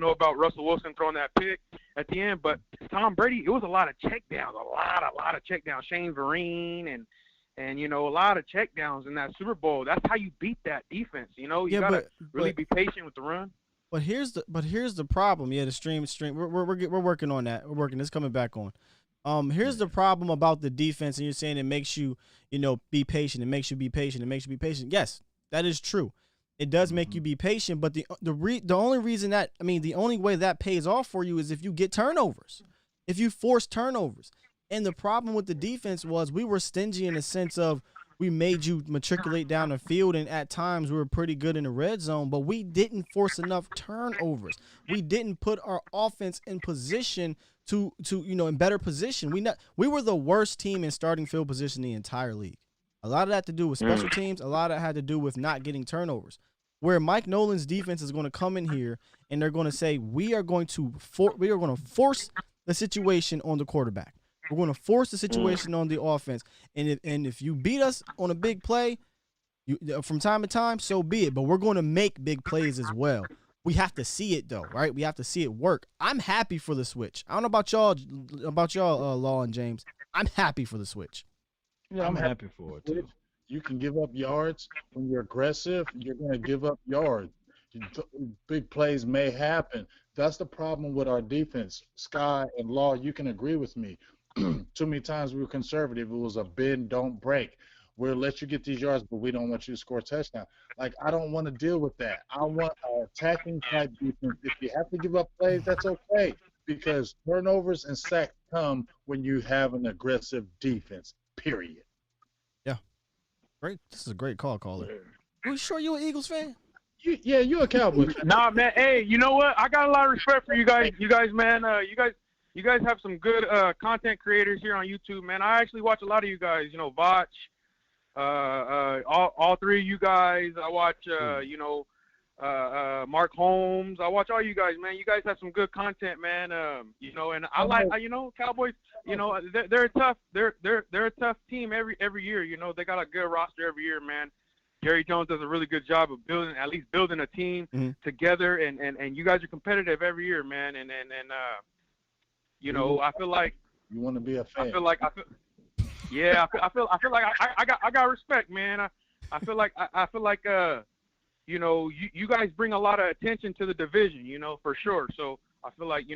know about Russell Wilson throwing that pick at the end, but Tom Brady, it was a lot of checkdowns, a lot of checkdowns. Shane Vereen and a lot of checkdowns in that Super Bowl. That's how you beat that defense. You gotta really be patient with the run. But here's the problem. Yeah, the stream. We're working on that. We're working. It's coming back on. Here's the problem about the defense, and you're saying it makes you, be patient. It makes you be patient. It makes you be patient. Yes, that is true. It does make you be patient, but the only reason the only way that pays off for you is if you get turnovers, if you force turnovers. And the problem with the defense was we were stingy in the sense of we made you matriculate down the field, and at times we were pretty good in the red zone, but we didn't force enough turnovers. We didn't put our offense in position to in better position. We were the worst team in starting field position in the entire league. A lot of that had to do with special teams. A lot of that had to do with not getting turnovers. Where Mike Nolan's defense is going to come in here and they're going to say we are going to force the situation on the quarterback. We're going to force the situation on the offense, and if you beat us on a big play, from time to time, so be it. But we're going to make big plays as well. We have to see it though, right? We have to see it work. I'm happy for the switch. I don't know about y'all, Law and James. I'm happy for the switch. Yeah, I'm happy for it too. You can give up yards when you're aggressive. You're going to give up yards. Big plays may happen. That's the problem with our defense. Sky and Law, you can agree with me. Too many times we were conservative. It was a bend, don't break. We'll let you get these yards, but we don't want you to score a touchdown. Like, I don't want to deal with that. I want an attacking type defense. If you have to give up plays, that's okay, because turnovers and sacks come when you have an aggressive defense, period. Yeah. Great. This is a great call, caller. Are you sure you're an Eagles fan? You're a Cowboys fan. Nah, man. Hey, you know what? I got a lot of respect for you guys. You guys, man. You guys have some good content creators here on YouTube, man. I actually watch a lot of you guys. Vach, all three of you guys. I watch, Mark Holmes. I watch all you guys, man. You guys have some good content, man. And I like, Cowboys. They're a tough team every year. They got a good roster every year, man. Jerry Jones does a really good job of building a team together, and you guys are competitive every year, man. And I feel like you want to be a fan. I feel like I got respect, man. I feel like you guys bring a lot of attention to the division, for sure. So I feel like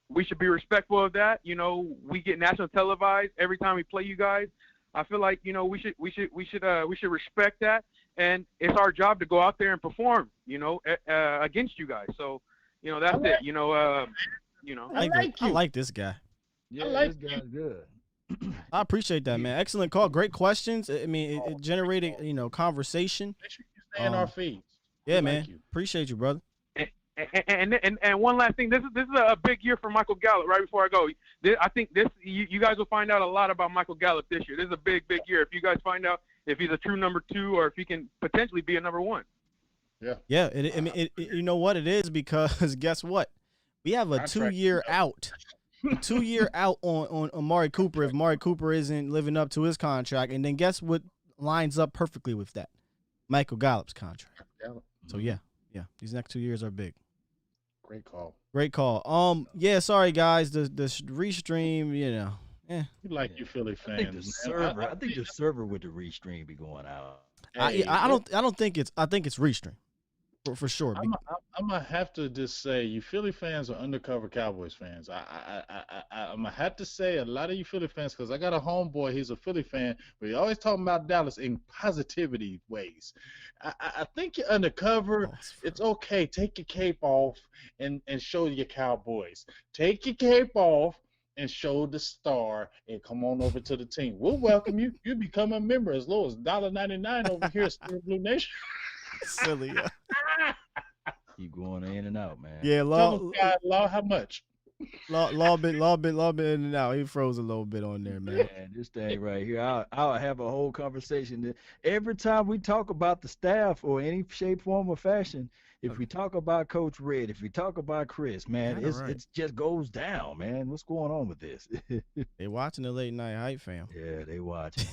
we should be respectful of that. We get national televised every time we play you guys. I feel like we should respect that, and it's our job to go out there and perform, against you guys. So that's it. I like this guy. Yeah, this guy's good. I appreciate that, man. Excellent call. Great questions. I mean, it generated, conversation. Make sure you stay in our feeds. Yeah, man. Appreciate you, brother. And one last thing. This is a big year for Michael Gallup. Right before I go, I think you guys will find out a lot about Michael Gallup this year. This is a big year. If you guys find out if he's a true number 2 or if he can potentially be a number 1. Yeah. Yeah. You know what it is, because guess what? We have a 2-year out. A 2-year out on Amari Cooper if Amari Cooper isn't living up to his contract. And then guess what lines up perfectly with that? Michael Gallup's contract. So, yeah, these next 2 years are big. Great call. Yeah, sorry, guys. The restream, You like you Philly fans. I think the server with the restream be going out. I don't think it's restream. For sure. I'm gonna have to just say you Philly fans are undercover Cowboys fans. I'm gonna have to say a lot of you Philly fans, because I got a homeboy, he's a Philly fan, but he always talking about Dallas in positivity ways. I think you're undercover. It's okay. Take your cape off and show your Cowboys. Take your cape off and show the star and come on over to the team. We'll welcome you. You become a member as low as $1.99 over here at Silver&Blue Nation. Silly. Keep going in and out, man. Yeah, Law, how much? Law been in and out. He froze a little bit on there, man. Man, this thing right here, I'll have a whole conversation. Every time we talk about the staff or any shape, form, or fashion, if we talk about Coach Red, if we talk about Chris, man, it just goes down, man. What's going on with this? They watching the late night hype, fam. Yeah, they watching.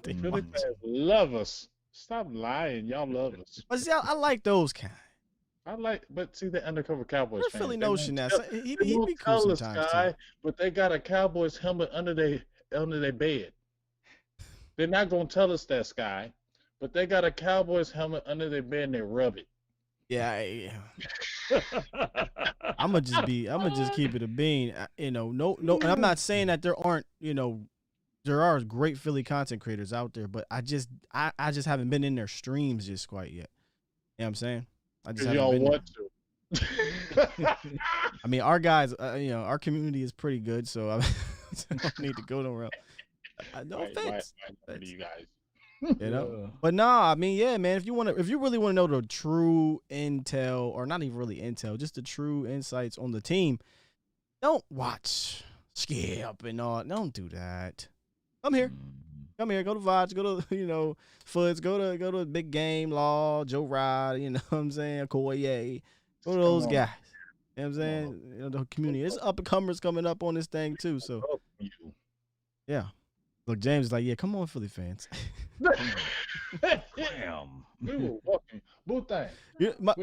Philly fans love us. Stop lying. Y'all love us. But see, I like those kind. I like, but see, the undercover Cowboys We're fans, Philly they notion won't that tell, he they won't be cool tell us, sometimes too. Sky, but they got a Cowboys helmet under their bed. They're not gonna tell us that, Sky, but they got a Cowboys helmet under their bed and they rub it. Yeah, I'm gonna just keep it a bean. You know, no, and I'm not saying that there aren't, there are great Philly content creators out there, but I just haven't been in their streams just quite yet. You know what I'm saying? I just Because you haven't don't been there. want to. I mean, our guys, our community is pretty good, so I don't need to go nowhere else. No offense. Why do you guys? But nah, I mean, yeah, man. If you really want to know the true intel, or not even really intel, just the true insights on the team, don't watch Skip and all. Don't do that. Come here. Go to Vods, go to, Foods, go to Big Game Law, Joe Rod, you know what I'm saying, Koye. Go to those guys. You know what I'm saying? The community. There's up and comers coming up on this thing too. So yeah. Look, James is like, yeah, come on, Philly fans. Damn. We were walking. Boo-thang. Yeah, my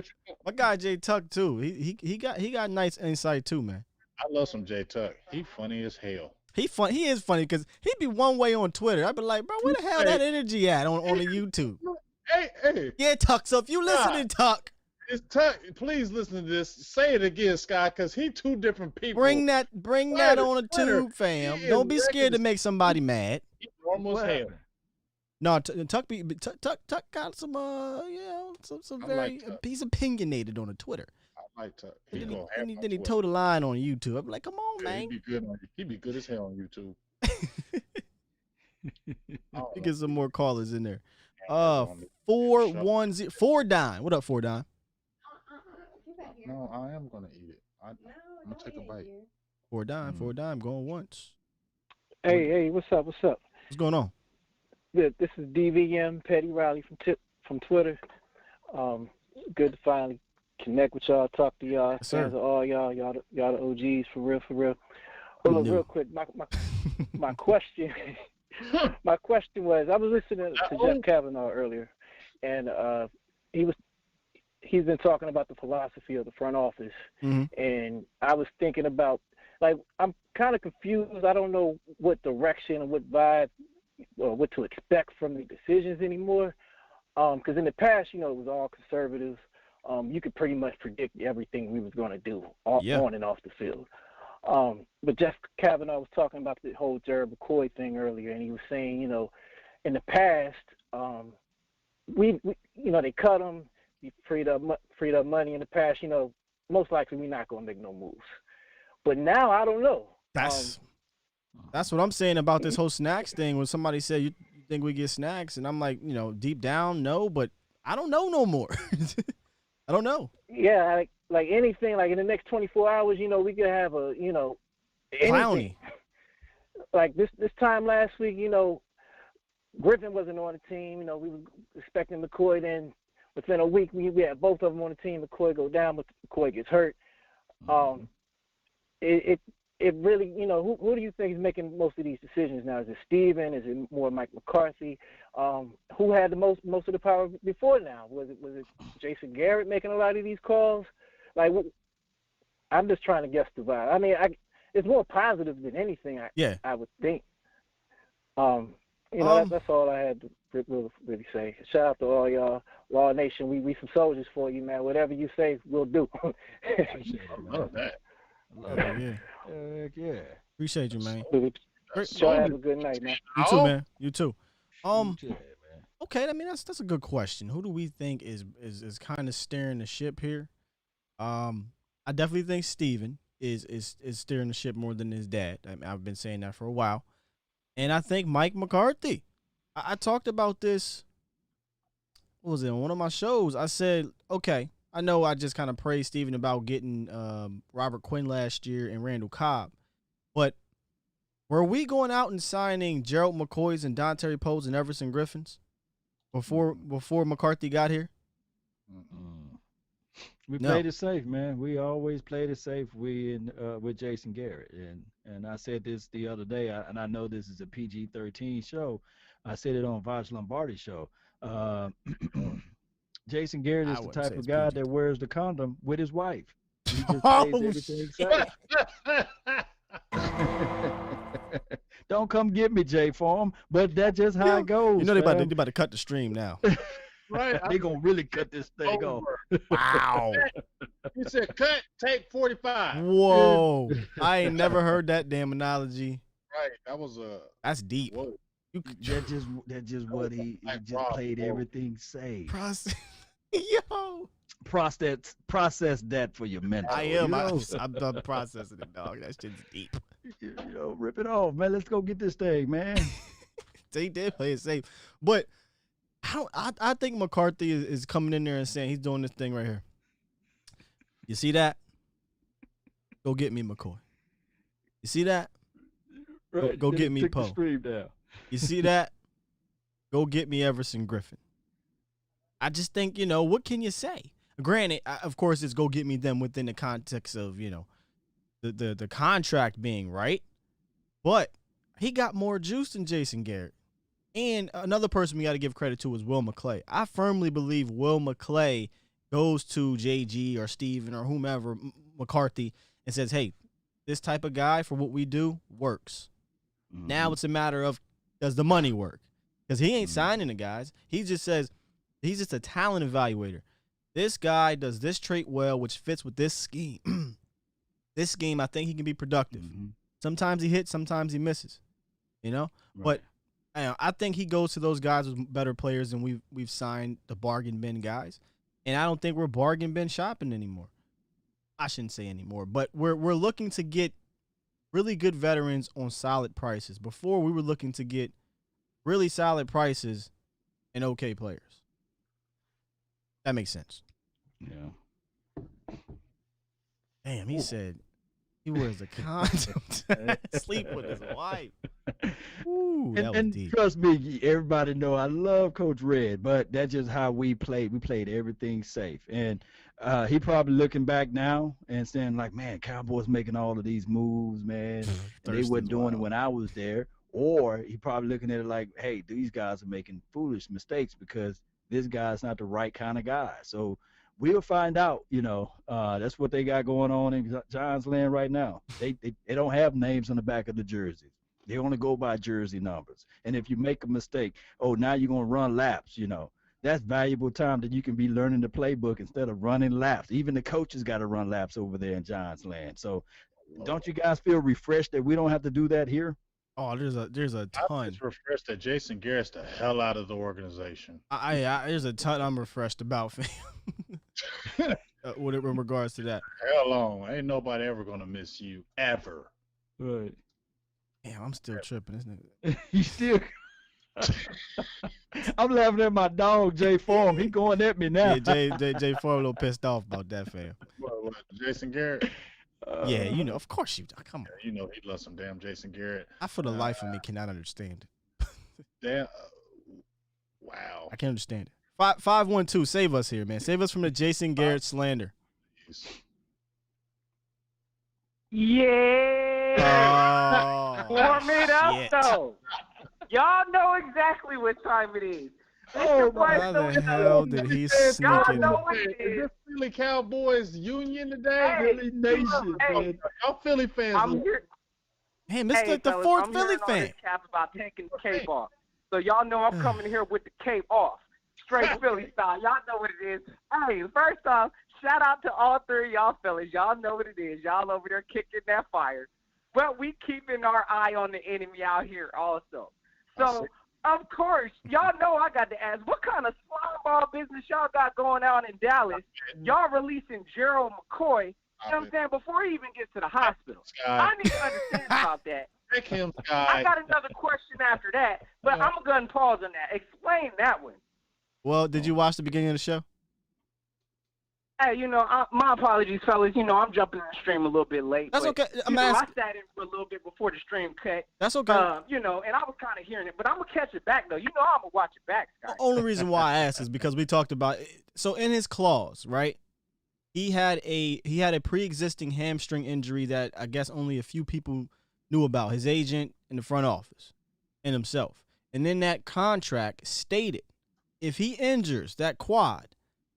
guy Jay Tuck too. He got nice insight too, man. I love some Jay Tuck. He funny as hell. He is funny because he be one way on Twitter. I be like, bro, where the hell that energy at on the YouTube? Hey. Yeah, Tuck. So if you listening, Tuck. It's Tuck. Please listen to this. Say it again, Sky, because he two different people. Bring that on a tube, fam. Don't be scared to make somebody mad. He's normal as hell. No, Tuck got some some very he's opinionated on the Twitter. I like Tuck. Then he towed the line on YouTube. I'm like, come on, man. He'd be good as hell on YouTube. You get some more callers in there. 410 4 Dime. What up, 4 Dime? No, I am gonna eat it. I'm gonna take a bite. 4 Dime going once. Hey, what's up? What's going on? This is DVM Petty Riley from Twitter. Good to finally connect with y'all, talk to y'all. Yes, sir. Fans of all y'all the OGs for real. Hold on, real quick. My question. My question was, I was listening to Jeff Kavanaugh earlier, and he's been talking about the philosophy of the front office, and I was thinking about, like, I'm kind of confused. I don't know what direction and what vibe or what to expect from the decisions anymore, because in the past, it was all conservative. You could pretty much predict everything we was going to do on and off the field. But Jeff Kavanaugh was talking about the whole Jared McCoy thing earlier, and he was saying, in the past, we they cut him, he freed up money in the past. Most likely we're not going to make no moves. But now I don't know. That's what I'm saying about this whole snacks thing. When somebody said, you think we get snacks? And I'm like, deep down, no, but I don't know no more. I don't know. Yeah, like anything, like in the next 24 hours, we could have a, Clowny. Like this time last week, Griffin wasn't on the team. We were expecting McCoy. Then within a week, we had both of them on the team. McCoy go down, but McCoy gets hurt. It really, who do you think is making most of these decisions now? Is it Steven? Is it more Mike McCarthy? Who had the most of the power before now? Was it Jason Garrett making a lot of these calls? Like, I'm just trying to guess the vibe. I mean, it's more positive than anything. I would think. That's all I had to really say. Shout out to all y'all, Law Nation. We some soldiers for you, man. Whatever you say, we'll do. I love that. Heck yeah. Appreciate you, man. Y'all have a good night, man. You too, man. You too. Man. Okay, I mean that's a good question. Who do we think is kind of steering the ship here? I definitely think Steven is steering the ship more than his dad. I mean, I've been saying that for a while. And I think Mike McCarthy. I talked about this, what was it, on one of my shows. I said, okay, I know I just kind of praised Steven about getting Robert Quinn last year and Randall Cobb. But were we going out and signing Gerald McCoys and Dante Poes and Everson Griffins before McCarthy got here? We played it safe, man. We always played it safe. With Jason Garrett, and I said this the other day, and I know this is a PG-13 show. I said it on Vaj Lombardi's show. Jason Garrett I is the wouldn't say type of it's guy PG. that wears the condom with his wife. He just Oh, plays everything safe. Don't come get me, Jay Form, but that's just how it goes. You know they fam. about to cut the stream now. Right. They gonna really cut this thing off. Wow. You said cut, take 45. Whoa. I ain't never heard that damn analogy. Right. That was That's deep. whoa. That's just what he just played everything safe. Process. Yo. Process that for your mental. I am. You know? I'm done processing it, dog. That shit's deep. You know, rip it off, man. Let's go get this thing, man. They did play it safe. But I think McCarthy is coming in there and saying he's doing this thing right here. You see that? Go get me McCoy. You see that? Right. Go get me Took Poe. the stream down. You see that? Go get me Everson Griffin. I just think, what can you say? Granted, of course, it's go get me them within the context of, the contract being right. But he got more juice than Jason Garrett. And another person we got to give credit to is Will McClay. I firmly believe Will McClay goes to JG or Steven or whomever, McCarthy, and says, hey, this type of guy for what we do works. Mm-hmm. Now it's a matter of, does the money work? Because he ain't signing the guys. He just says, he's just a talent evaluator. This guy does this trait well, which fits with this scheme. This scheme, I think he can be productive. Mm-hmm. Sometimes he hits, sometimes he misses. Right. But I think he goes to those guys with better players than we've signed the bargain bin guys. And I don't think we're bargain bin shopping anymore. I shouldn't say anymore, but we're looking to get really good veterans on solid prices. Before, we were looking to get really solid prices and okay players. That makes sense. Yeah. Damn, he said he wears a condom to sleep with his wife. Ooh, that was deep. Trust me, everybody know I love Coach Red, but that's just how we played. We played everything safe. And he probably looking back now and saying like, man, Cowboys making all of these moves, man. And they weren't doing it when I was there. Or he probably looking at it like, hey, these guys are making foolish mistakes because this guy's not the right kind of guy. So we'll find out, that's what they got going on in Giants land right now. They don't have names on the back of the jerseys. They only go by jersey numbers. And if you make a mistake, now you're going to run laps, That's valuable time that you can be learning the playbook instead of running laps. Even the coaches got to run laps over there in Giants land. So don't you guys feel refreshed that we don't have to do that here? Oh, there's a ton. I'm just refreshed that Jason Garrett's the hell out of the organization. There's a ton I'm refreshed about, fam. In regards to that. Hell on. Ain't nobody ever going to miss you, ever. Right. Damn, I'm still tripping, isn't it? You still... I'm laughing at my dog, Jay Form. He going at me now. Yeah, Jay Form a little pissed off about that, fam. What, Jason Garrett? Yeah, of course you. Come on. He loves some damn Jason Garrett. I, for the life of me, cannot understand it. Damn. Wow. I can't understand it. 512, save us here, man. Save us from the Jason Garrett slander. Yeah. Warm it up, though. Y'all know exactly what time it is. How the hell did he sneak in? Is this Philly Cowboys Union today? Philly Nation, man. Y'all Philly fans. I'm here. Man, Mr. The fourth Philly fan. Cap about taking the cape off. So y'all know I'm coming here with the cape off. Straight Philly style. Y'all know what it is. Hey, first off, shout out to all three of y'all fellas. Y'all know what it is. Y'all over there kicking that fire. But we keeping our eye on the enemy out here also. So, of course, y'all know I got to ask, what kind of slime ball business y'all got going on in Dallas? Y'all releasing Gerald McCoy, you know what I'm saying, before he even gets to the hospital. I need to understand about that. I got another question after that, but I'm going to pause on that. Explain that one. Well, did you watch the beginning of the show? Hey, my apologies, fellas. I'm jumping on the stream a little bit late. That's okay. I sat in for a little bit before the stream cut. That's okay. And I was kind of hearing it, but I'm going to catch it back, though. I'm going to watch it back, Scott. The only reason why I asked is because we talked about it. So in his clause, right, he had a pre-existing hamstring injury that I guess only a few people knew about, his agent in the front office and himself. And then that contract stated if he injures that quad,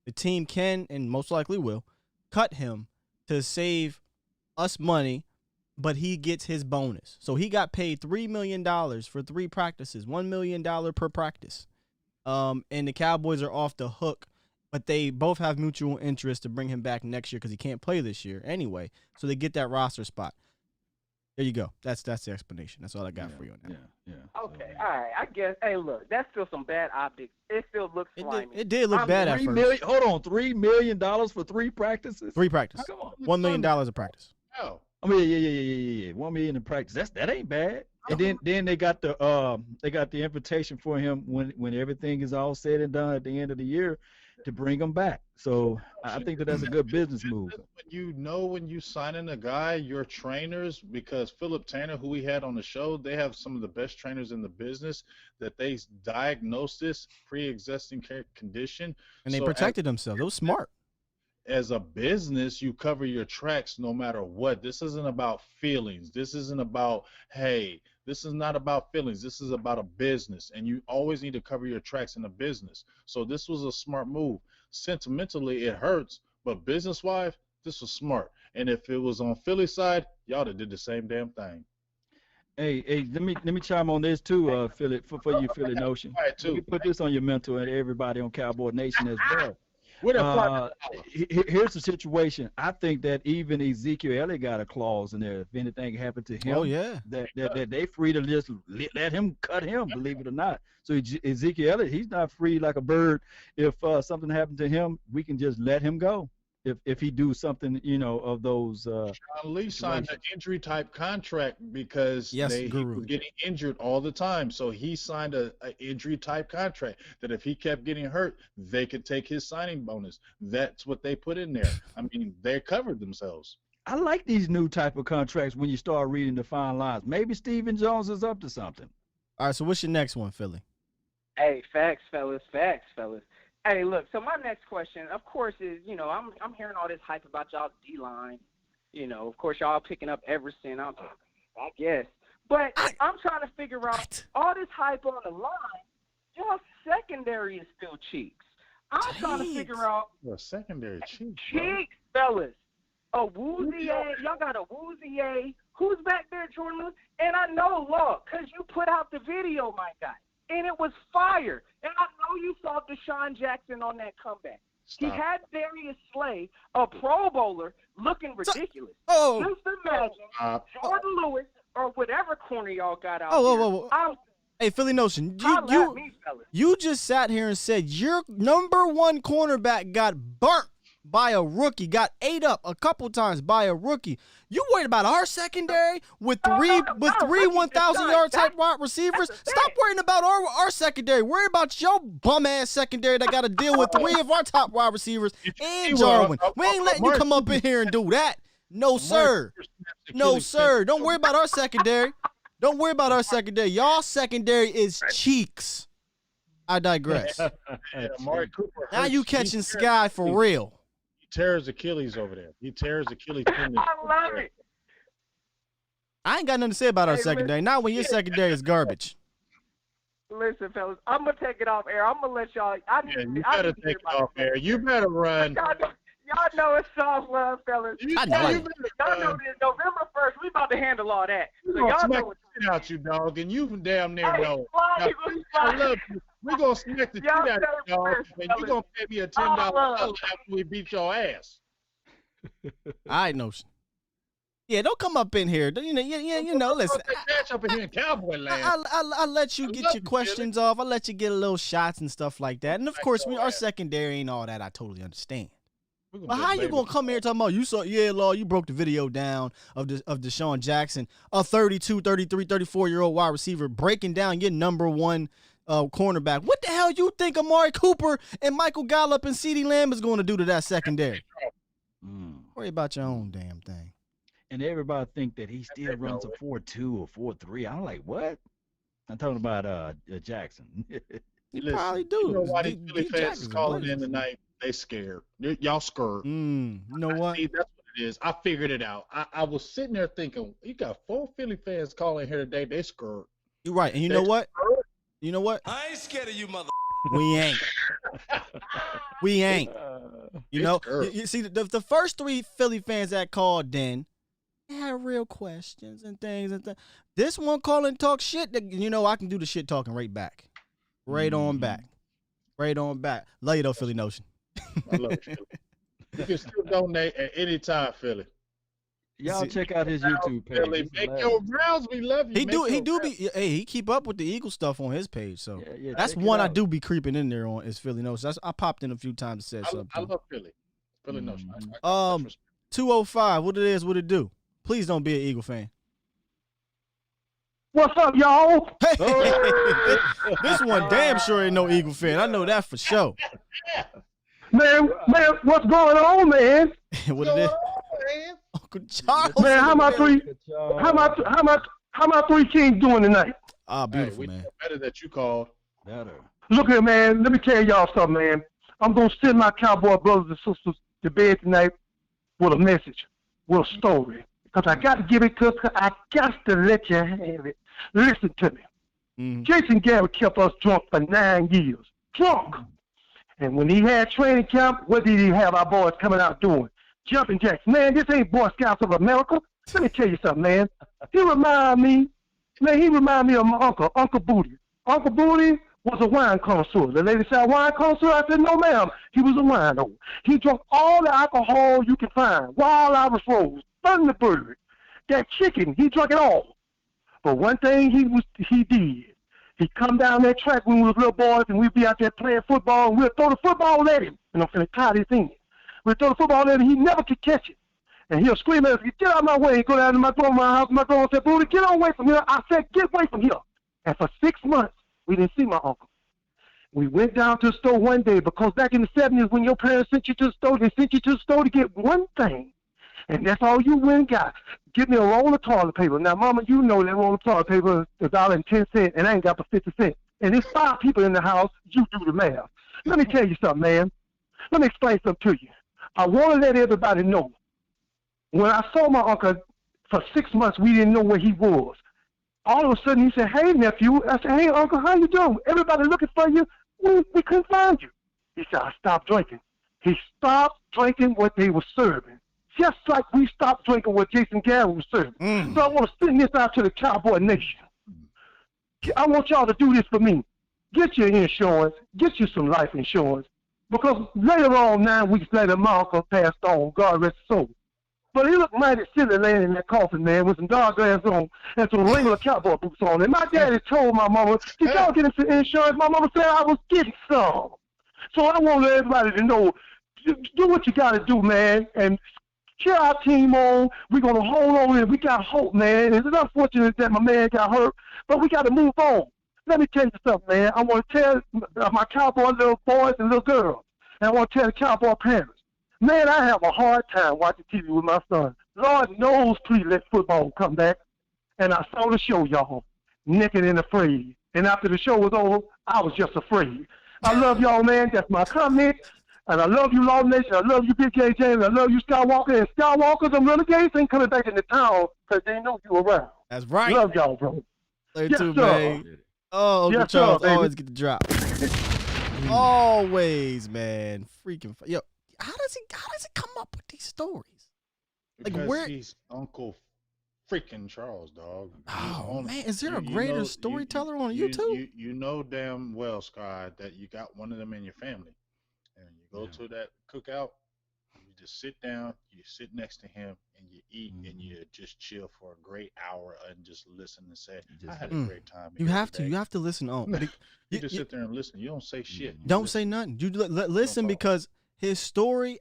the team can and most likely will cut him to save us money, but he gets his bonus. So he got paid $3 million for 3 practices, $1 million per practice. And the Cowboys are off the hook, but they both have mutual interest to bring him back next year because he can't play this year anyway. So they get that roster spot. There you go. That's the explanation. That's all I got for you on that. Yeah. Okay, all right. I guess. Hey, look, that's still some bad optics. It still looks slimy. It did look bad at first. Hold on, $3 million for 3 practices? 3 practices. Come on. $1 million a practice. Oh. I mean, yeah. $1 million in practice. That ain't bad. And then they got the invitation for him when everything is all said and done at the end of the year to bring him back. So I think that's a good business move. When you sign in a guy, your trainers, because Philip Tanner, who we had on the show, they have some of the best trainers in the business, that they diagnosed this pre-existing condition. And they protected themselves. It was smart. As a business, you cover your tracks no matter what. This isn't about feelings. This isn't about, hey, this is not about feelings. This is about a business, and you always need to cover your tracks in a business. So this was a smart move. Sentimentally, it hurts, but business-wise, this was smart. And if it was on Philly's side, y'all did the same damn thing. Hey, let me chime on this too, Philly, for you, Philly Notion. All right, too. Let me put this on your mental and everybody on Cowboy Nation as well. Here's the situation. I think that even Ezekiel Elliott got a clause in there. If anything happened to him, that they free to just let him cut him, believe it or not. So Ezekiel Elliott, he's not free like a bird. If something happened to him, we can just let him go. If he do something, of those. Sean Lee signed an injury type contract because he was getting injured all the time. So he signed an injury type contract that if he kept getting hurt, they could take his signing bonus. That's what they put in there. I mean, they covered themselves. I like these new type of contracts when you start reading the fine lines. Maybe Stephen Jones is up to something. All right, so what's your next one, Philly? Hey, facts, fellas. Hey, look, so my next question, of course, is, I'm hearing all this hype about y'all D-line. Of course, y'all picking up Everson, I guess. But I'm trying to figure out all this hype on the line, y'all secondary is still cheeks. I'm trying to figure out. Your secondary cheeks, cheeks, fellas. A Woozier, y'all got a Woozier. Who's back there, Jordan Lewis? And I know, look, because you put out the video, my guy. And it was fire. And I know you saw Deshaun Jackson on that comeback. He had Darius Slay, a Pro Bowler, looking ridiculous. Just imagine Jordan Lewis or whatever corner y'all got out there. Hey, Philly Notion, you just sat here and said your number 1 cornerback got burnt by a rookie, got ate up a couple times by a rookie. You worried about our secondary with three 1,000-yard type wide receivers? Stop worrying about our secondary. Worry about your bum-ass secondary that got to deal with 3 of our top wide receivers and Jarwin. We ain't letting you come up in here and do that. No, sir. No, sir. Don't worry about our secondary. Don't worry about our secondary. Y'all secondary is cheeks. I digress. Now you catching Sky for real. Tears Achilles over there. He tears Achilles. I love it. I ain't got nothing to say about our secondary. Not when your secondary is garbage. Listen, fellas, I'm gonna take it off air. I'm gonna let y'all. You better take it off air. You better run. Y'all know it's soft love, fellas. I know. Y'all know this November 1st. We about to handle all that. We're gonna smack the shit out you, dog, and you damn near know. I love you. We're gonna smack the shit out you, dog, and you're gonna pay me a $10 after we beat your ass. I know. Yeah, don't come up in here. Listen. Up in here in Cowboy land. I let you get your questions off. I let you get a little shots and stuff like that. And of course, our secondary ain't all that. I totally understand. But how you gonna come here talking about you broke the video down of Deshaun Jackson, a 32, 33, 34-year-old wide receiver breaking down your number 1 cornerback. What the hell you think Amari Cooper and Michael Gallup and CeeDee Lamb is going to do to that secondary? Worry about your own damn thing. And everybody think that he still runs a 4.2 or 4.3. I'm like, what? I'm talking about Jackson. You probably do. You know why these Philly fans is calling in tonight? They scared. Y'all scared. You know what? See, that's what it is. I figured it out. I was sitting there thinking, you got 4 Philly fans calling here today. They scared. You're right. And you know what? You know what? I ain't scared of you, mother. We ain't. We ain't. You know, you see, the first 3 Philly fans that called in, they had real questions and things. This one calling talk shit, that, you know, I can do the shit talking right back. Right on back. Right on back. Love you, though, Philly Notion. I love Philly. You can still donate at any time, Philly. Y'all check out his YouTube page. Philly, make your rounds. We love you. He keep up with the Eagle stuff on his page. So that's one I do be creeping in there on is Philly Notion. I popped in a few times and said something. I love Philly. Philly Notion. 205. What it is, what it do. Please don't be an Eagle fan. What's up, y'all? Hey, this one damn sure ain't no Eagle fan. I know that for sure. Man, what's going on, man? What it is? Uncle Charles. Man, how my 3 Kings doing tonight? Ah, beautiful, man. Better that you called. Better. Look here, man. Let me tell y'all something, man. I'm gonna send my cowboy brothers and sisters to bed tonight with a message, with a story. Because I got to give it to us. I got to let you have it. Listen to me. Jason Garrett kept us drunk for 9 years. Drunk. And when he had training camp, what did he have our boys coming out doing? Jumping jacks. Man, this ain't Boy Scouts of America. Let me tell you something, man. He remind me of my uncle, Uncle Booty. Uncle Booty was a wine connoisseur. The lady said, wine connoisseur? I said, no, ma'am. He was a wino. He drank all the alcohol you can find. Wild Irish Rose, Thunderbird, that chicken. He drank it all. But one thing he did. He come down that track when we was little boys and we'd be out there playing football and we'd throw the football at him. And I'm finna tie this in. We'd throw the football at him, he never could catch it. And he'll scream at us, get out of my way. He'd go down to my house, my grandma said, Booty, get away from here. I said, get away from here. And for 6 months, we didn't see my uncle. We went down to the store one day because back in the 70s when your parents sent you to the store, they sent you to the store to get one thing. And that's all you went and got. Get me a roll of toilet paper. Now, Mama, you know that roll of toilet paper is $1.10, and I ain't got but 50 cents. And there's 5 people in the house. You do the math. Let me tell you something, man. Let me explain something to you. I want to let everybody know. When I saw my uncle for 6 months, we didn't know where he was. All of a sudden, he said, hey, nephew. I said, hey, uncle, how you doing? Everybody looking for you. We couldn't find you. He said, I stopped drinking. He stopped drinking what they were serving. Just like we stopped drinking what Jason Garrett was serving. So I want to send this out to the Cowboy Nation. I want y'all to do this for me. Get your insurance. Get you some life insurance. Because later on, 9 weeks later, my uncle passed on. God rest his soul. But he looked mighty silly laying in that coffin, man, with some dark glass on and some regular cowboy boots on. And my daddy told my mama, did y'all get some insurance? My mama said I was getting some. So I want everybody to know, do what you got to do, man, and cheer our team on. We're going to hold on and we got hope, man. It's unfortunate that my man got hurt, but we got to move on. Let me tell you something, man. I want to tell my cowboy little boys and little girls, and I want to tell the cowboy parents, man, I have a hard time watching TV with my son. Lord knows, please let football come back. And I saw the show, y'all, naked and afraid. And after the show was over, I was just afraid. I love y'all, man. That's my comment. And I love you, Law Nation. I love you, Big J. James. I love you, Skywalker. And Skywalkers and Renegades ain't coming back into town because they know you around. That's right. Love y'all, bro. Yes, too, man. Oh, Uncle yes, Charles sir, always get the drop. Always, man. Freaking yo, how does he come up with these stories? Because like where he's Uncle freaking Charles, dog. Oh man, is there a greater storyteller on YouTube? You know damn well, Scott, that you got one of them in your family. And you go to that cookout, you just sit down, you sit next to him, and you eat, and you just chill for a great hour and just listen and say, I had a great time. You have to listen on. You just sit there and listen. You don't say shit. Don't say nothing. You listen because his story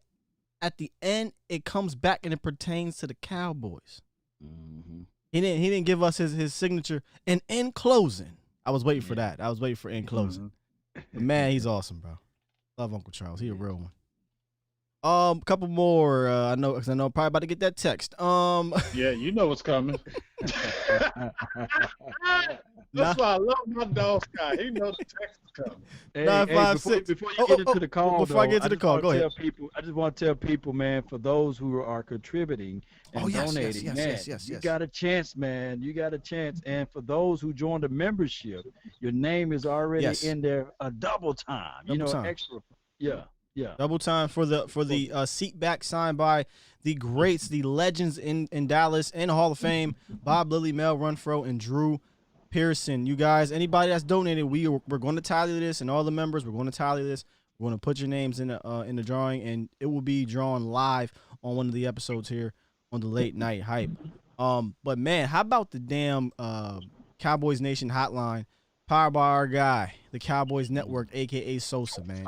at the end, it comes back and it pertains to the Cowboys. He didn't give us his signature. And in closing, I was waiting for that. I was waiting for in closing. But man, he's awesome, bro. Love Uncle Charles. He a real one. Couple more. I know I'm probably about to get that text. Yeah, you know what's coming. That's why I love my dog Scott. He knows the text is coming. Before you get into the call, before I get to the call, go ahead. I just want to tell people, man, for those who are contributing and donating, you got a chance, man. You got a chance. And for those who joined the membership, your name is already in there a double time. Extra. Yeah. Yeah. Double time for the seat back signed by the greats, the legends in Dallas and Hall of Fame, Bob Lilly, Mel Renfro, and Drew Pearson. You guys, anybody that's donated, we're going to tally this, and all the members, we're going to tally this. We're going to put your names in the drawing, and it will be drawn live on one of the episodes here on the Late Night Hype. But man, how about the damn Cowboys Nation hotline? Powered by our guy, the Cowboys Network, a.k.a. Sosa, man.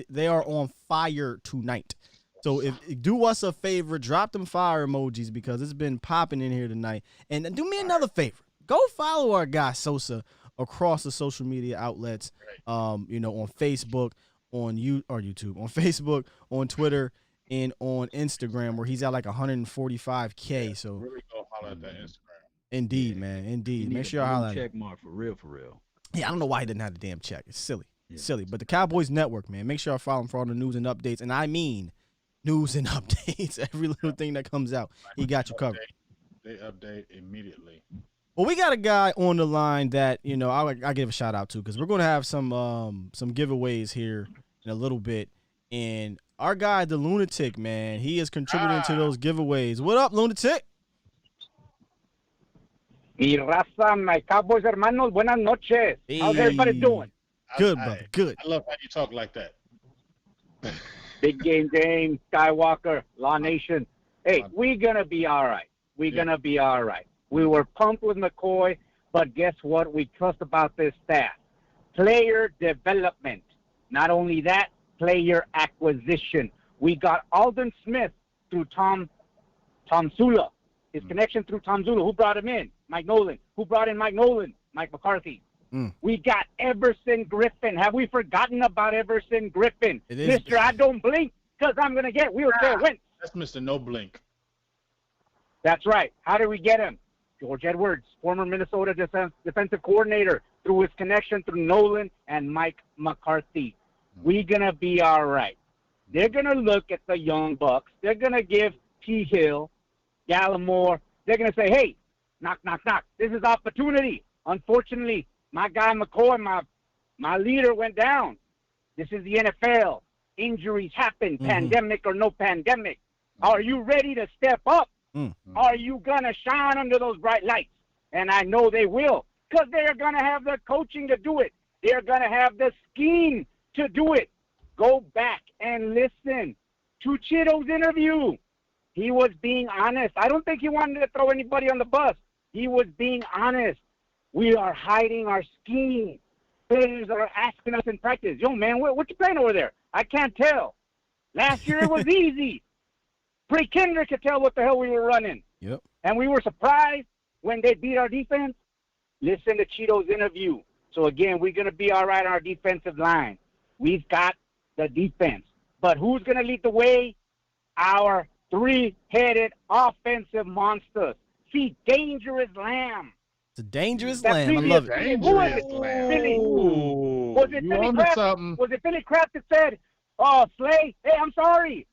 They are on fire tonight. So do us a favor, drop them fire emojis because it's been popping in here tonight. And do me another favor. Go follow our guy Sosa across the social media outlets, on Facebook, on YouTube, on Facebook, on Twitter, and on Instagram, where he's at like 145K. So really go holler at that Instagram. Indeed, man. Indeed. Make sure y'all holler. Check mark for real. Yeah, I don't know why he didn't have the damn check. It's silly. It's silly. But the Cowboys Network, man, make sure y'all follow him for all the news and updates. And I mean news and updates. Every little thing that comes out, he got you covered. They update immediately. Well, we got a guy on the line that, I give a shout out to because we're going to have some giveaways here in a little bit. And our guy, the Lunatic, man, he is contributing to those giveaways. What up, Lunatic? Mi raza, my Cowboys hermanos, buenas noches. How's everybody doing? Good, brother, good. I love how you talk like that. Big game, James, Skywalker, Law Nation. Hey, we're going to be all right. We're going to be all right. We were pumped with McCoy, but guess what we trust about this staff? Player development. Not only that, player acquisition. We got Aldon Smith through Tom Sula. His connection through Tom Zula. Who brought him in? Mike Nolan. Who brought in Mike Nolan? Mike McCarthy. We got Everson Griffin. Have we forgotten about Everson Griffin? Mr. I don't blink because I'm going to get wheelchair Wentz. That's Mr. No Blink. That's right. How did we get him? George Edwards, former Minnesota defensive coordinator, through his connection through Nolan and Mike McCarthy. We're going to be all right. They're going to look at the young bucks. They're going to give T. Hill, Gallimore. They're going to say, hey, knock, knock, knock. This is opportunity. Unfortunately, my guy McCoy, my leader, went down. This is the NFL. Injuries happen, pandemic or no pandemic. Are you ready to step up? Are you going to shine under those bright lights? And I know they will, because they're going to have the coaching to do it. They're going to have the scheme to do it. Go back and listen to Chito's interview. He was being honest. I don't think he wanted to throw anybody on the bus. He was being honest. We are hiding our scheme. Players are asking us in practice, yo, man, what you playing over there? I can't tell. Last year it was easy. Pre-Kendrick could tell what the hell we were running. Yep. And we were surprised when they beat our defense. Listen to Chito's interview. So, again, we're going to be all right on our defensive line. We've got the defense. But who's going to lead the way? Our three-headed offensive monsters. See, Dangerous Lamb. It's a dangerous lamb. I love it. Dangerous lamb. Billy? Was it Billy Kraft? Was it Billy Kraft that said, oh, Slay, hey, I'm sorry.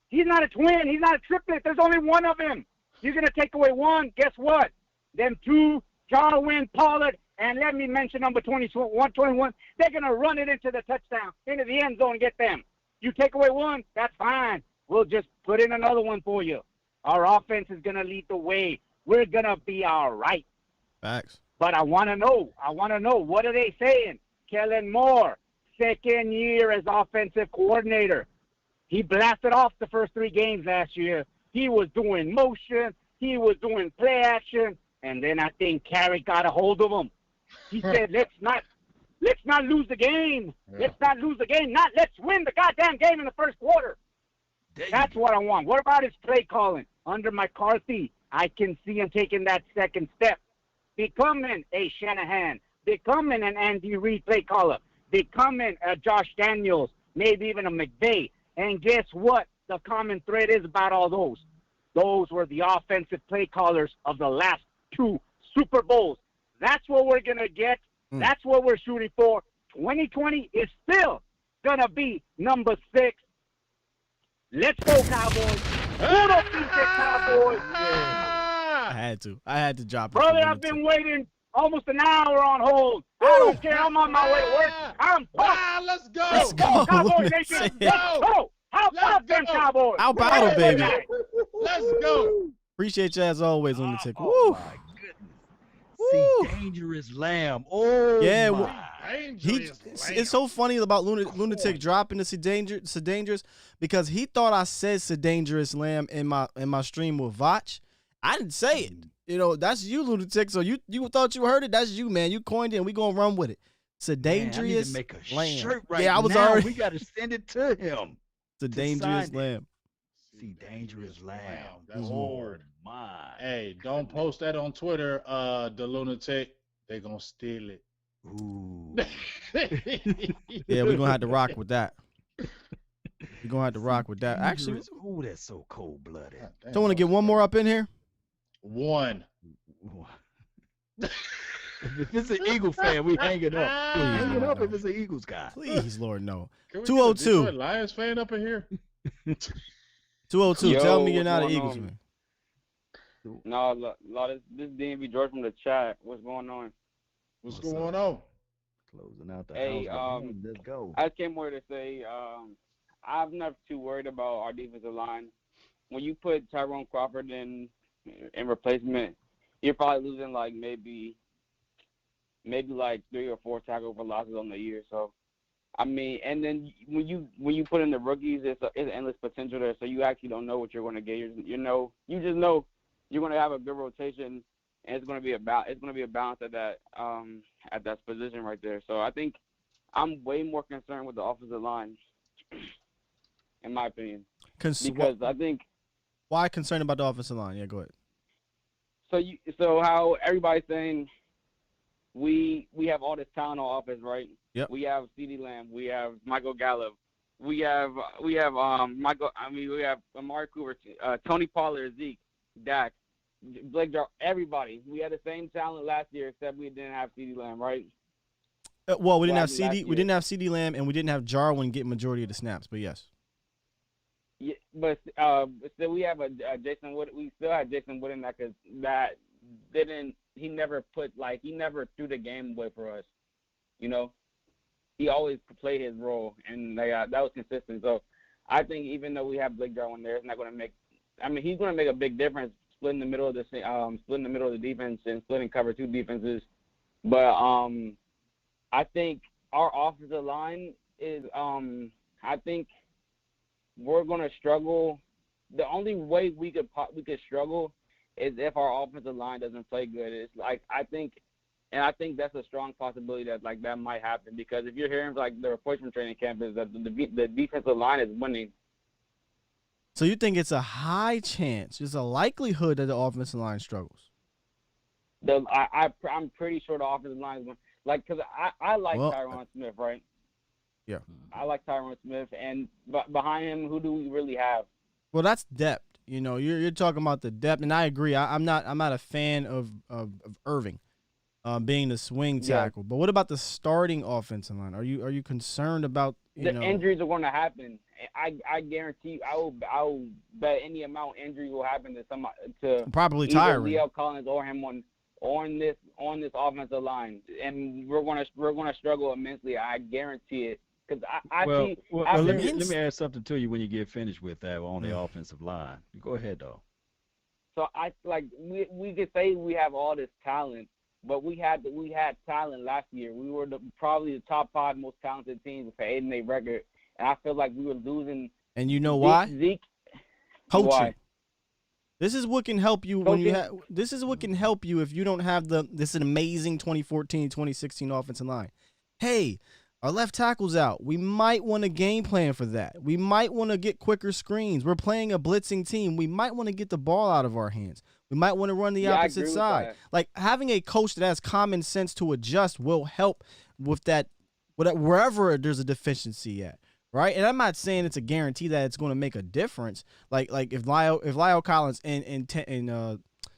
He's not a twin. He's not a triplet. There's only one of him. You're going to take away one. Guess what? Them two, Jarwin, Pollard, and let me mention number 121. They're going to run it into the touchdown, into the end zone and get them. You take away one, that's fine. We'll just put in another one for you. Our offense is going to lead the way. We're going to be all right. Facts. But I want to know, what are they saying? Kellen Moore, second year as offensive coordinator. He blasted off the first 3 games last year. He was doing motion. He was doing play action. And then I think Carrick got a hold of him. He said, let's not lose the game. Yeah. Let's not lose the game. Let's win the goddamn game in the first quarter. That's what I want. What about his play calling? Under McCarthy, I can see him taking that second step. Becoming a Shanahan. Becoming an Andy Reid play caller. Becoming a Josh Daniels. Maybe even a McVay. And guess what? The common thread is about all those. Those were the offensive play callers of the last 2 Super Bowls. That's what we're going to get. That's what we're shooting for. 2020 is still going to be number 6. Let's go, Cowboys. Cowboys. I had to drop it. Brother, I've been waiting almost an hour on hold. I don't care. I'm on my way to work. I'm pumped. Let's go. Let's Come on, go. Cowboy Nation. Let's go. How about them Cowboys? How about it, baby? Let's go. Appreciate you as always, Lunatic. Oh, Woo. my goodness. Woo. See, Dangerous Lamb. Oh, Yeah, my. It's so funny about Lunatic dropping the Sedangerous because he thought I said Sedangerous Lamb in my stream with Vach. I didn't say it. You know, that's you, Lunatic. So you thought you heard it. That's you, man. You coined it, and we gonna run with it. Sedangerous Man, I need to make a Lamb. shirt right Yeah, I was now. already. We got to send it to him. Sedangerous sign it. Lamb. See, Dangerous Lamb. That's oh, hard. my. Hey, don't post that on Twitter, the Lunatic. They're gonna steal it. Ooh. Yeah, we're gonna have to rock with that. We're gonna have to rock with that. Actually, Ooh, that's so cold-blooded. don't want to get one more up in here. One. If it's an Eagle fan, we hanging up. We hanging up if it's an Eagles guy. Please, Lord, no. 202. Lions fan up in here. 202. Yo, Tell me you're not an what's Eagles going fan. No, this is DMV George from the chat. What's going on? What's going on? Closing out the Hey, house. Let's go. I came here to say I'm not too worried about our defensive line. When you put Tyrone Crawford in replacement, you're probably losing like maybe like 3 or 4 tackle for losses on the year. So, I mean, and then when you put in the rookies, it's endless potential there. So you actually don't know what you're going to get. You just know you're going to have a good rotation, and it's going to be a balance at that position right there. So I think I'm way more concerned with the offensive line, in my opinion, because I think. Why concerned about the offensive line? Yeah, go ahead. So how everybody's saying we have all this talent on offense, right? Yep. We have CeeDee Lamb, we have Michael Gallup, we have Michael. I mean, we have Amari Cooper, Tony Pollard, Zeke, Dak, Blake Jarwin, everybody. We had the same talent last year, except we didn't have CeeDee Lamb, right? Well, we didn't have CeeDee Lamb, and we didn't have Jarwin get majority of the snaps. But yes. Yeah, but still we have a Jason Wood. We still had Jason Wood in that because he never threw the game away for us. You know, he always played his role, and that was consistent. So I think even though we have Blake Jarwin there, it's not going to make. I mean, he's going to make a big difference splitting the middle of the defense and splitting cover 2 defenses. But I think our offensive line is. I think we're going to struggle. The only way we could struggle is if our offensive line doesn't play good. It's like I think that's a strong possibility that that might happen, because if you're hearing the reports from training camp is that the defensive line is winning. So you think it's a high chance, there's a likelihood that the offensive line struggles? I'm pretty sure the offensive line is winning. Because I like Tyron Smith, right? Yeah. I like Tyron Smith, and behind him, who do we really have? Well, that's depth. You know, you're talking about the depth, and I agree. I'm not a fan of Irving being the swing tackle. But what about the starting offensive line? Are you concerned about injuries are going to happen? I guarantee. I will bet any amount injury will happen to probably either Tyron, Leo Collins or him on this offensive line, and we're gonna struggle immensely. I guarantee it. Because let me add something to you when you get finished with that on the offensive line. Go ahead, though. So we could say we have all this talent, but we had talent last year. We were probably the top 5 most talented teams with an 8-8 record, and I feel like we were losing. And you know why? Zeke. Coaching. Why? This is what can help you when you have. This is what can help you if you don't have this amazing 2014, 2016 offensive line. Hey. Our left tackle's out. We might want a game plan for that. We might want to get quicker screens. We're playing a blitzing team. We might want to get the ball out of our hands. We might want to run the opposite side. Like having a coach that has common sense to adjust will help with that, wherever there's a deficiency at, right? And I'm not saying it's a guarantee that it's going to make a difference. Like if Lyle Collins and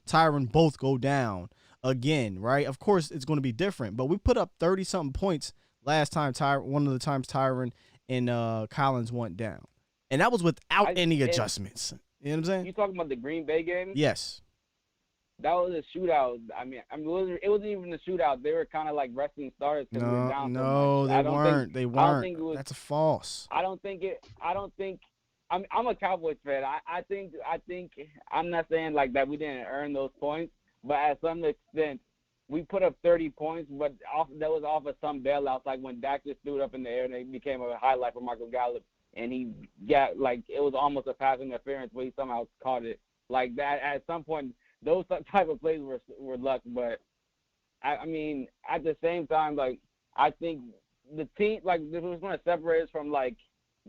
Tyron both go down again, right? Of course it's going to be different. But we put up 30-something points last time, one of the times Tyron and Collins went down. And that was without any adjustments. You know what I'm saying? You talking about the Green Bay game? Yes. that was a shootout. I mean, it wasn't even a shootout. They were kind of like resting starters because we were down so much. They weren't. They weren't. I don't think it was. That's a false. I don't think. I'm a Cowboys fan. I think. I'm not saying like that we didn't earn those points, but at some extent, we put up 30 points, but that was off of some bailouts, like when Dak just threw it up in the air and it became a highlight for Michael Gallup, and he got like it was almost a pass interference, but he somehow caught it. Like that, at some point, those type of plays were luck. But I mean, at the same time, like I think the team, like this was going to separate us from like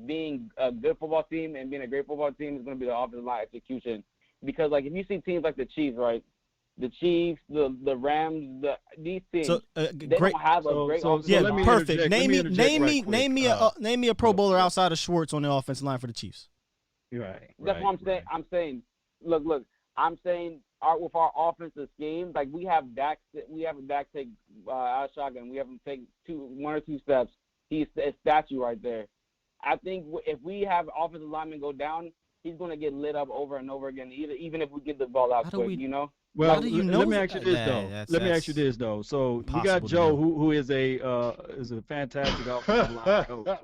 being a good football team and being a great football team is going to be the offensive line execution. Because like if you see teams like the Chiefs, right? The Chiefs, the Rams, these teams, they don't have a great offensive line. Yeah, perfect. Name me a Pro Bowler outside of Schwartz on the offensive line for the Chiefs. Right. That's what I'm saying. I'm saying, look. I'm saying, with our offensive scheme, like we have Dak take out of shotgun. We have him take one or two steps. He's a statue right there. I think if we have offensive linemen go down, he's going to get lit up over and over again, even if we get the ball out quick, you know? Well, let me ask you this though. So we got Joe, who is a fantastic offensive line coach.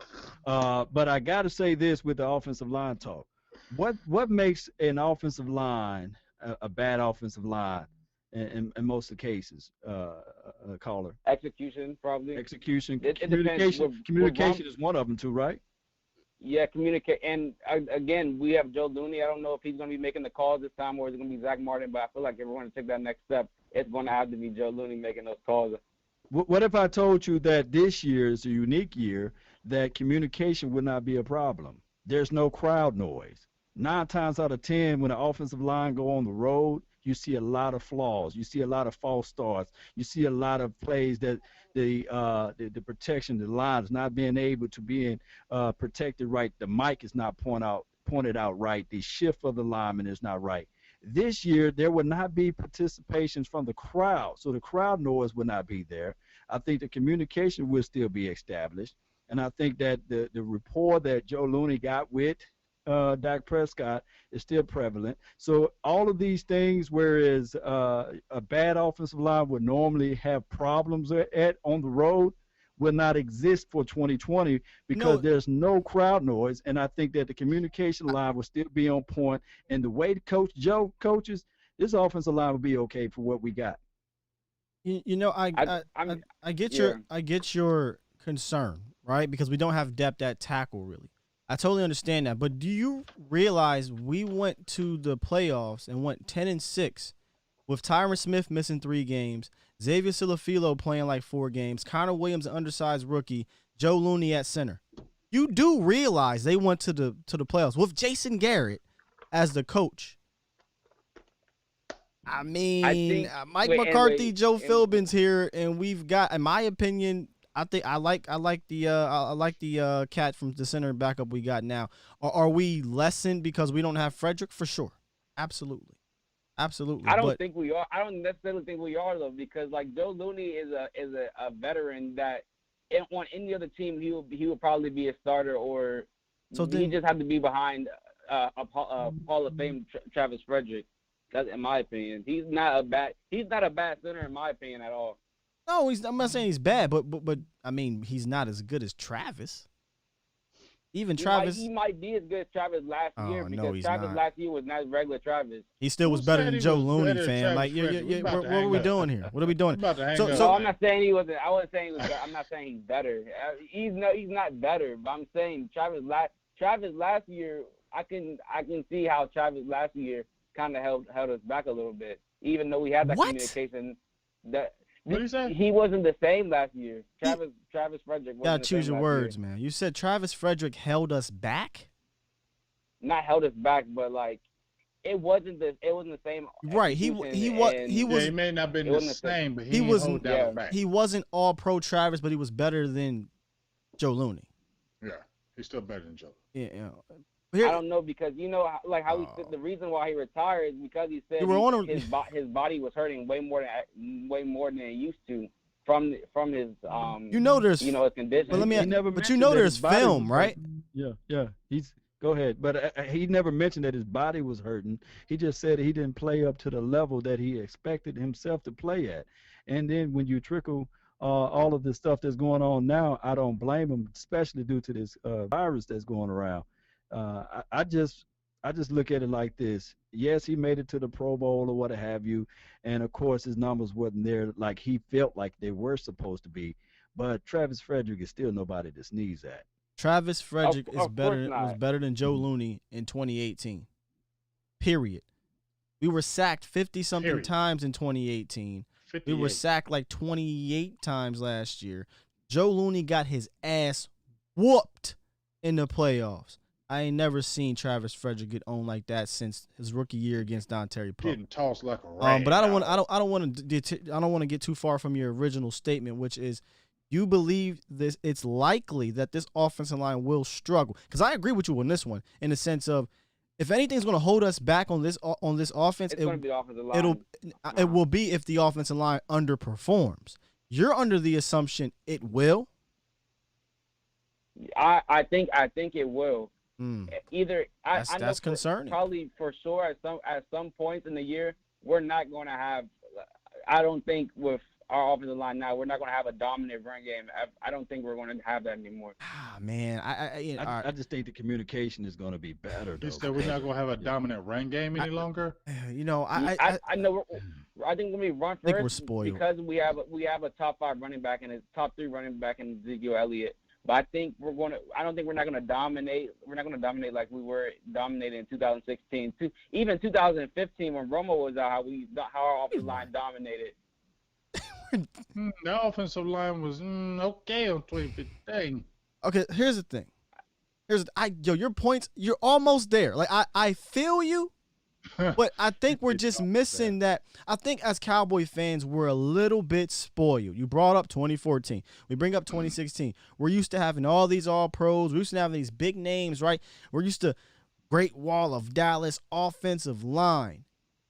But I got to say this with the offensive line talk. What makes an offensive line a bad offensive line in most of the cases, caller? Execution, probably. Execution. Communication is one of them too, right? Yeah, communicate. And again, we have Joe Looney. I don't know if he's going to be making the calls this time or is it going to be Zach Martin, but I feel like if we're going to take that next step, it's going to have to be Joe Looney making those calls. What if I told you that this year is a unique year, that communication would not be a problem? There's no crowd noise. 9 times out of 10, when the offensive line go on the road, you see a lot of flaws. You see a lot of false starts. You see a lot of plays that the protection, the line is not being able to be protected right. The mic is not pointed out right. The shift of the lineman is not right. This year, there will not be participations from the crowd, so the crowd noise will not be there. I think the communication will still be established, and I think that the rapport that Joe Looney got with Dak Prescott is still prevalent. So all of these things, whereas a bad offensive line would normally have problems on the road, will not exist for 2020 because there's no crowd noise. And I think that the communication line will still be on point. And the way Coach Joe coaches, this offensive line will be okay for what we got. I get your concern, right? Because we don't have depth at tackle really. I totally understand that, but do you realize we went to the playoffs and went 10-6 with Tyron Smith missing 3 games, Xavier Silafilo playing like 4 games, Connor Williams, an undersized rookie, Joe Looney at center. You do realize they went to the playoffs with Jason Garrett as the coach. I mean, Mike McCarthy, Joe Philbin's here, and we've got, in my opinion, I like the cat from the center backup we got now. Are we lessened because we don't have Frederick? For sure, absolutely. I don't think we are. I don't necessarily think we are though, because like Joe Looney is a veteran that on any other team he would probably be a starter, or he just had to be behind a Hall of Fame Travis Frederick. That's in my opinion. He's not a bad center in my opinion at all. No, I'm not saying he's bad, but I mean he's not as good as Travis. Even Travis, he might be as good as Travis last year because Travis last year was not regular Travis. He still was better than Joe Looney, fam. Like, what are we doing here? What are we doing? So I'm not saying he wasn't. I wasn't saying he was. I'm not saying he's better. He's not better. But I'm saying Travis last year. I can see how Travis last year kind of held us back a little bit, even though we had that communication. What did you say? He wasn't the same last year. Travis Frederick wasn't gotta the choose same your last words, year. man. You said Travis Frederick held us back? Not held us back, but like it wasn't the same. Right. He was. He may not have been the same, but he was back. He wasn't all pro Travis, but he was better than Joe Looney. Yeah, he's still better than Joe. Yeah. I don't know because like how he said the reason why he retired is because he said his body was hurting way more than it used to from his there's his condition. But there's film, right? Yeah. Go ahead. But he never mentioned that his body was hurting. He just said he didn't play up to the level that he expected himself to play at. And then when you trickle all of the stuff that's going on now, I don't blame him, especially due to this virus that's going around. I just look at it like this. Yes, he made it to the Pro Bowl or what have you, and of course his numbers wasn't there like he felt like they were supposed to be. But Travis Frederick is still nobody to sneeze at. Travis Frederick was better than Joe Looney in 2018. Period. We were sacked 50-something times in 2018. 58. We were sacked like 28 times last year. Joe Looney got his ass whooped in the playoffs. I ain't never seen Travis Frederick get owned like that since his rookie year against Don Terry Pope. Getting tossed like a rag. But I don't want to get too far from your original statement, which is you believe this. It's likely that this offensive line will struggle. Because I agree with you on this one in the sense of if anything's going to hold us back on this offense, it's going to be the offensive line. It will be if the offensive line underperforms. You're under the assumption it will. I think it will. Either that's concerning. Probably for sure at some points in the year we're not going to have. I don't think with our offensive line now we're not going to have a dominant run game. I don't think we're going to have that anymore. Man, I just think the communication is going to be better. You said we're not going to have a dominant run game any longer. You know, I know. I think when we run first, we're spoiled because we have a top 5 running back and a top 3 running back in Ezekiel Elliott. But I think I don't think we're not going to dominate. We're not going to dominate like we were dominated in 2016. Even 2015 when Romo was out, how our offensive line dominated. The offensive line was okay on 2015. Okay, here's the thing. Your points. You're almost there. Like I feel you. But I think we're just missing that. I think as Cowboy fans, we're a little bit spoiled. You brought up 2014. We bring up 2016. We're used to having all these all-pros. We're used to having these big names, right? We're used to Great Wall of Dallas offensive line.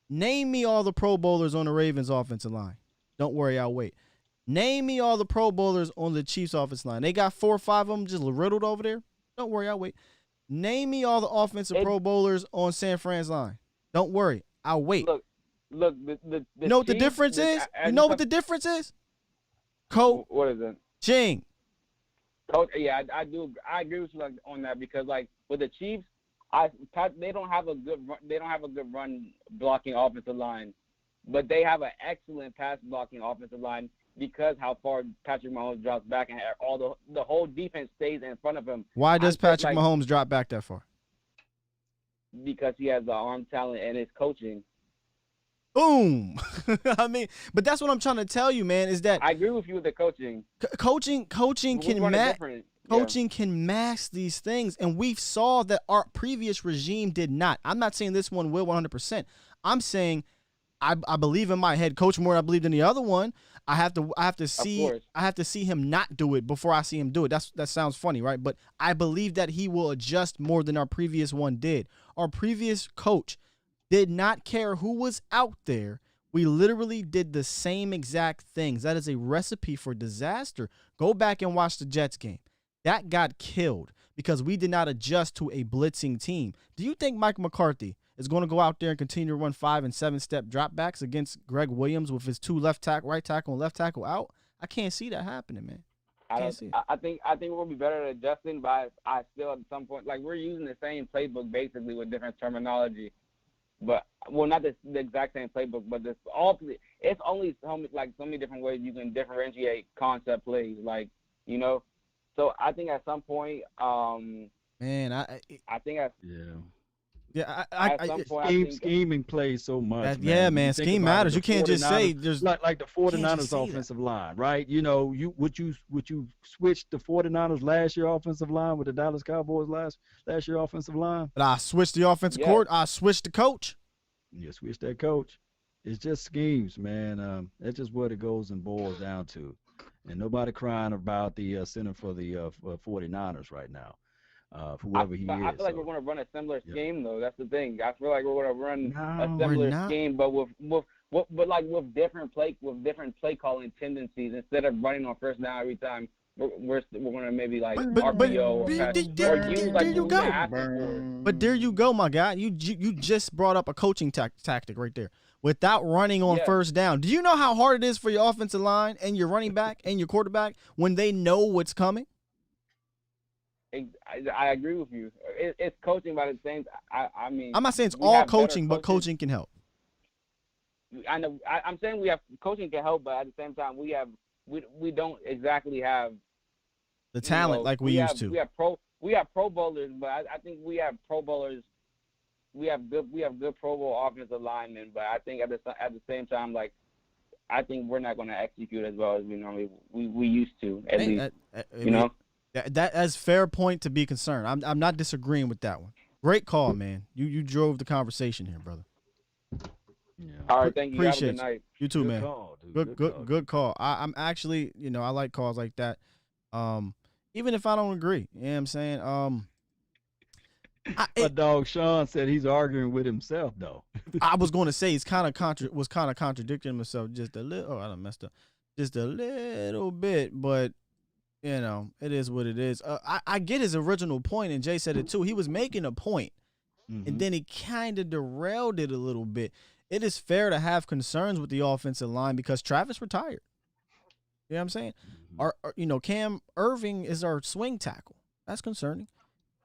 Name me all the Pro Bowlers on the Ravens offensive line. Don't worry, I'll wait. Name me all the Pro Bowlers on the Chiefs offensive line. They got 4 or 5 of them just riddled over there. Don't worry, I'll wait. Name me all the offensive Pro Bowlers on San Fran's line. Don't worry, I'll wait. Look. You know what the difference is? You know what the difference is? Coach. What is it? Ching. Coach. Yeah, I do. I agree with you on that because with the Chiefs, they don't have a good run blocking offensive line, but they have an excellent pass blocking offensive line because how far Patrick Mahomes drops back and the whole defense stays in front of him. Why does Patrick Mahomes drop back that far? Because he has the arm talent and his coaching. Boom. I mean, but that's what I'm trying to tell you, man, is that I agree with you with the coaching. Coaching can mask these things, and we saw that our previous regime did not. I'm not saying this one will 100%. I'm saying I believe in my head coach more than I believed in the other one. I have to see him not do it before I see him do it. That sounds funny, right? But I believe that he will adjust more than our previous one did. Our previous coach did not care who was out there. We literally did the same exact things. That is a recipe for disaster. Go back and watch the Jets game. That got killed because we did not adjust to a blitzing team. Do you think Mike McCarthy is going to go out there and continue to run 5- and 7-step dropbacks against Greg Williams with his 2 right tackle and left tackle out? I can't see that happening, man. I think we'll be better at adjusting, but I still at some point we're using the same playbook basically with different terminology, but not the exact same playbook, but it's only so many different ways you can differentiate concept plays, So I think at some point, scheming plays so much. Scheme matters. You can't just say there's like the 49ers offensive line, right? You know, would you switch the 49ers last year offensive line with the Dallas Cowboys last year offensive line? But I switched the offensive court. I switched the coach. You switch that coach. It's just schemes, man. That's just what it goes and boils down to. And nobody crying about the center for the 49ers right now. Whoever he is. I feel like we're going to run a similar scheme, though. That's the thing. I feel like we're going to run a similar scheme, but with different play calling tendencies. Instead of running on first down every time, we're gonna maybe like but RPO or pass, or use like there you what we go. asked for. But there you go, my guy. You just brought up a coaching tactic right there. Without running on first down, do you know how hard it is for your offensive line and your running back and your quarterback when they know what's coming? I agree with you. It's coaching, but at the same, I mean, I'm not saying it's all coaching, but coaching can help. I know. I'm saying we have coaching can help, but at the same time, we don't exactly have the talent like we used to. We have pro bowlers, but I think we have pro bowlers. We have good Pro Bowl offensive linemen, but I think at the same time, like, I think we're not going to execute as well as we normally we used to, at least. You know, that's fair point to be concerned. I'm not disagreeing with that one. Great call, man. You drove the conversation here, brother. Yeah. All right, thank you. Appreciate Have a good night. You too, Good man. Call, dude. Good call. I'm actually, I like calls like that. Even if I don't agree, you know what I'm saying? But dog Sean said he's arguing with himself, though. I was going to say he's kind of contradicting himself just a little. Oh, I done messed up, just a little bit. But it is what it is. I get his original point, and Jay said it too. He was making a point, and then he kind of derailed it a little bit. It is fair to have concerns with the offensive line because Travis retired. You know what I'm saying? Cam Irving is our swing tackle. That's concerning.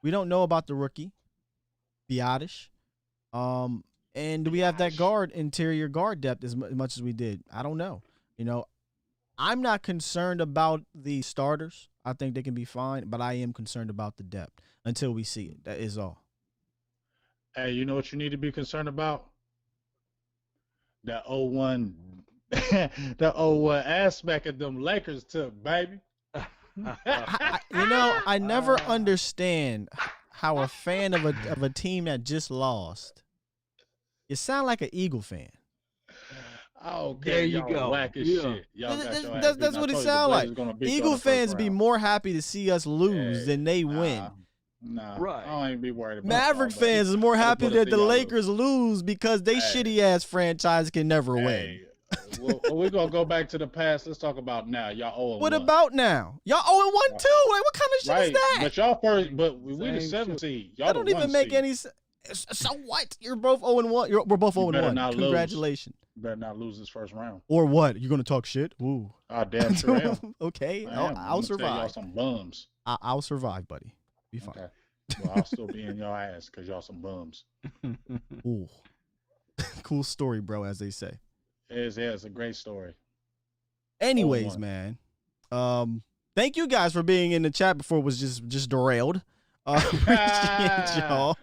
We don't know about the rookie, Biotish. And do we have that interior guard depth as much as we did? I don't know. I'm not concerned about the starters. I think they can be fine, but I am concerned about the depth until we see it. That is all. Hey, you know what you need to be concerned about? That 0-1 the 0-1 aspect of them Lakers took, baby. I never understand how a fan of a team that just lost. You sound like an Eagle fan. Oh, there you go. Whack as shit. That's what it sounds like. Eagle fans be more happy to see us lose than they win. Nah, right. I don't even be worried about Maverick fans is more happy that the Lakers lose because they shitty ass franchise can never win. Well, we're gonna go back to the past. Let's talk about now. Y'all 0-1. What about now? Y'all 0-1 too? Like, what kind of shit is that? But y'all first, but we the 7th seed. Y'all that don't even make any sense. So what? You're both 0-1. We're both 0-1. Congratulations. You better not lose this first round. Or what? You're gonna talk shit? Ooh. I damn sure am. Okay, I'll survive. Tell y'all some bums. I'll survive, buddy. Be fine. Okay. Well, I'll still be in your ass because y'all some bums. Ooh. Cool story, bro, as they say. It's a great story. Anyways, man. Thank you guys for being in the chat before it was just derailed. Appreciate y'all.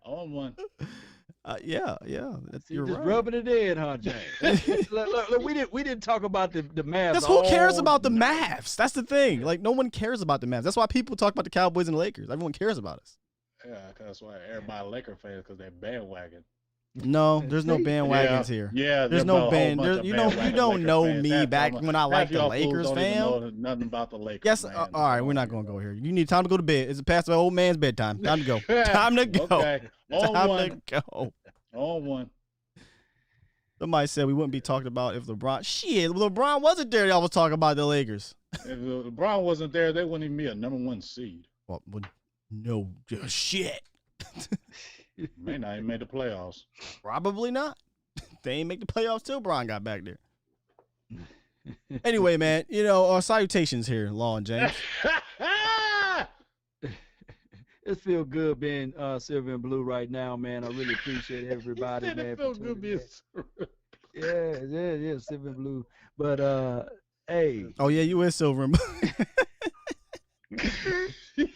0-1. Yeah. You're just right. rubbing it in, huh, James? look, we didn't talk about the Mavs. That's who cares about the Mavs. That's the thing. Like, no one cares about the Mavs. That's why people talk about the Cowboys and Lakers. Everyone cares about us. Yeah, that's why everybody Laker fans because they're bandwagon. No, there's no bandwagons here. Yeah, there's no band. You don't know me back when I liked the Lakers, fam. Nothing about the Lakers. Yes. All right, we're not gonna go here. You need time to go to bed. It's past the old man's bedtime. Time to go. Time to go. Okay. Time to go. 0-1. Somebody said we wouldn't be talking about if LeBron. Shit, LeBron wasn't there. Y'all was talking about the Lakers. If LeBron wasn't there, they wouldn't even be a number 1 seed. Well, no shit. May not even made the playoffs. Probably not. They ain't make the playoffs till Bron got back there. Anyway, man, salutations here, Law and James. It feels good being Silver and Blue right now, man. I really appreciate everybody, man. It feels good being Yeah, Silver and Blue. But hey. Oh yeah, you is Silver and Blue.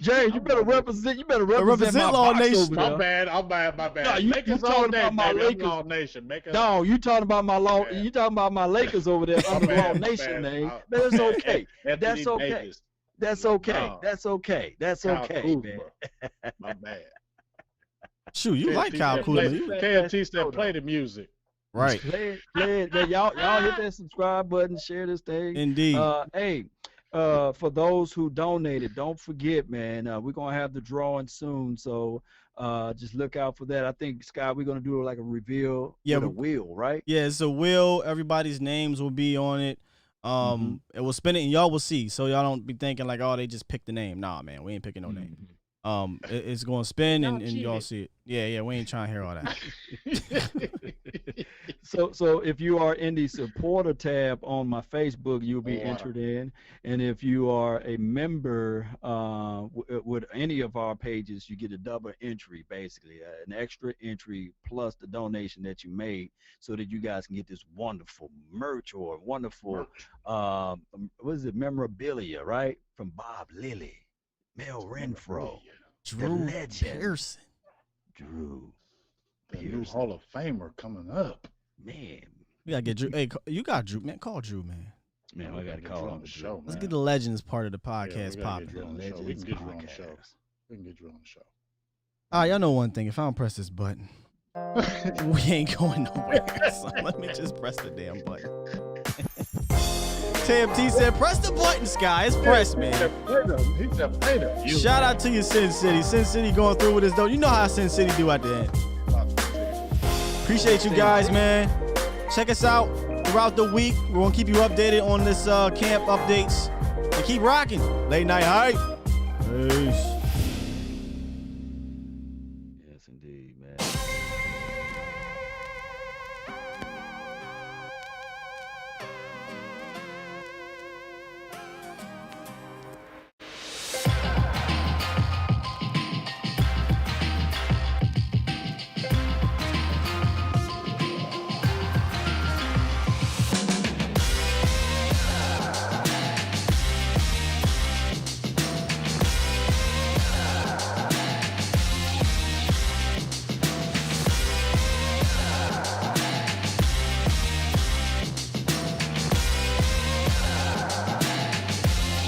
James, you better represent. Represent Law Nation. My bad. No, you talking about my Lakers. Law Nation. No, you talking about my Law. You talking about my Lakers over there under Law Nation name. That's okay. That's okay. That's okay. That's okay. That's okay, man. My bad. Shoot, you like Kyle Kuzma. KFT said play the music. Right. Play it. Y'all hit that subscribe button. Share this thing. Indeed. Hey. For those who donated, don't forget, man, we're going to have the drawing soon. So just look out for that. I think, Scott, we're going to do like a reveal with a wheel, right? Yeah, it's a wheel. Everybody's names will be on it. It will spin it and y'all will see. So y'all don't be thinking like, oh, they just picked the name. Nah, man, we ain't picking no name. It's going to spin and y'all see it. Yeah, we ain't trying to hear all that. So if you are in the supporter tab on my Facebook, you'll be entered in. And if you are a member with any of our pages, you get a double entry, basically, an extra entry plus the donation that you made, so that you guys can get this wonderful merch or wonderful, what is it, memorabilia, right? From Bob Lilly, Mel Renfro, Drew the legend. Pearson. Drew The Pearson. new Hall of Famer coming up. Man. We gotta get Drew. Hey, you got Drew, man. Call Drew, man. Man, I gotta call on the show. Let's man. get the legends part of the Yeah, podcast we gotta popping. get Drew on the show. We can get Drew on the show. We can get Drew on the show. All right, y'all know one thing. If I don't press this button, we ain't going nowhere. So let me just press the damn button. TMT said, press the button, Sky. It's pressed, man. He's a hater. Shout out to you, Sin City. Sin City going through with his though. You know how Sin City do at the end. Appreciate you guys, man. Check us out throughout the week. We're going to keep you updated on this camp updates. And keep rocking. Late night hype. Peace.